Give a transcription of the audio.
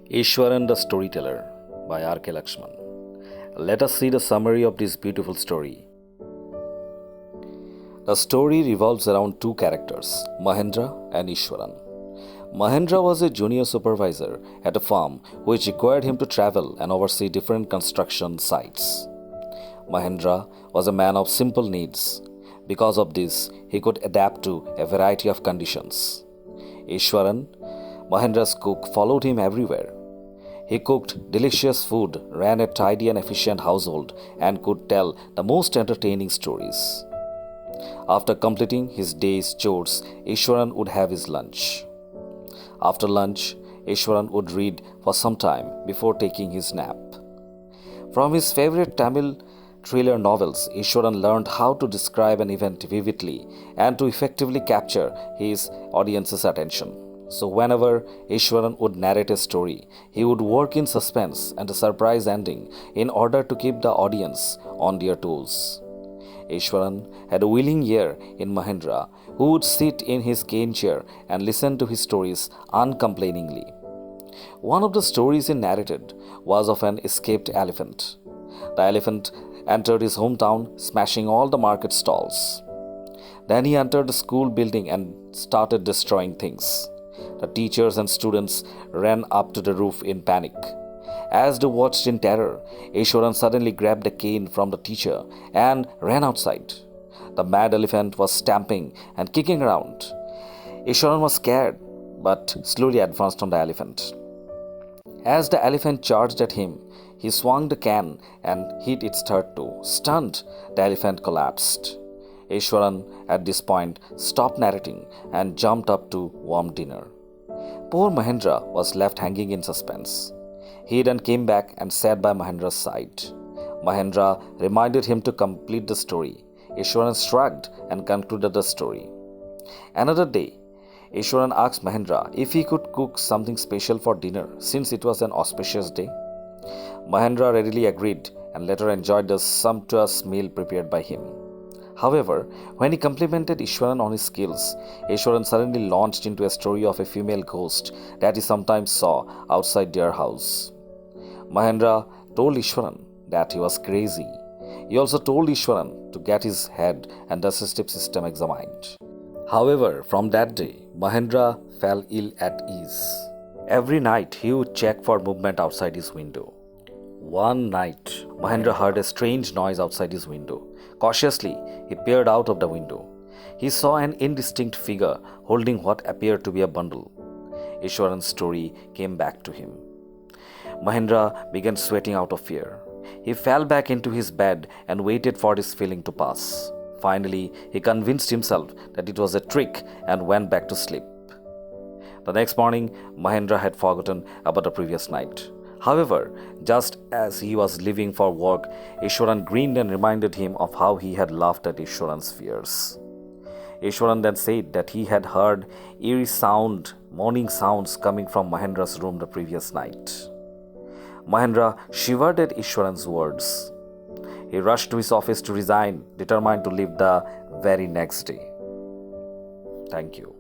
Iswaran the Storyteller by R.K. Lakshman. Let us see the summary of this beautiful story. The story revolves around two characters, Mahendra and Iswaran. Mahendra was a junior supervisor at a farm which required him to travel and oversee different construction sites. Mahendra was a man of simple needs. Because of this, he could adapt to a variety of conditions. Iswaran, Mahendra's cook, followed him everywhere. He cooked delicious food, ran a tidy and efficient household, and could tell the most entertaining stories. After completing his day's chores, Iswaran would have his lunch. After lunch, Iswaran would read for some time before taking his nap. From his favorite Tamil thriller novels, Iswaran learned how to describe an event vividly and to effectively capture his audience's attention. So whenever Iswaran would narrate a story, he would work in suspense and a surprise ending in order to keep the audience on their toes. Iswaran had a willing ear in Mahendra, who would sit in his cane chair and listen to his stories uncomplainingly. One of the stories he narrated was of an escaped elephant. The elephant entered his hometown, smashing all the market stalls. Then he entered the school building and started destroying things. The teachers and students ran up to the roof in panic. As they watched in terror, Iswaran suddenly grabbed a cane from the teacher and ran outside. The mad elephant was stamping and kicking around. Iswaran was scared, but slowly advanced on the elephant. As the elephant charged at him, he swung the cane and hit its third toe. Stunned, the elephant collapsed. Iswaran, at this point, stopped narrating and jumped up to warm dinner. Poor Mahendra was left hanging in suspense. He then came back and sat by Mahendra's side. Mahendra reminded him to complete the story. Iswaran shrugged and concluded the story. Another day, Iswaran asked Mahendra if he could cook something special for dinner since it was an auspicious day. Mahendra readily agreed and later enjoyed the sumptuous meal prepared by him. However, when he complimented Iswaran on his skills, Iswaran suddenly launched into a story of a female ghost that he sometimes saw outside their house. Mahendra told Iswaran that he was crazy. He also told Iswaran to get his head and digestive system examined. However, from that day, Mahendra fell ill at ease. Every night he would check for movement outside his window. One night, Mahendra heard a strange noise outside his window. Cautiously, he peered out of the window. He saw an indistinct figure holding what appeared to be a bundle. Iswaran's story came back to him. Mahendra began sweating out of fear. He fell back into his bed and waited for this feeling to pass. Finally, he convinced himself that it was a trick and went back to sleep. The next morning, Mahendra had forgotten about the previous night. However, just as he was leaving for work, Iswaran grinned and reminded him of how he had laughed at Iswaran's fears. Iswaran then said that he had heard eerie morning sounds coming from Mahendra's room the previous night. Mahendra shivered at Iswaran's words. He rushed to his office to resign, determined to leave the very next day. Thank you.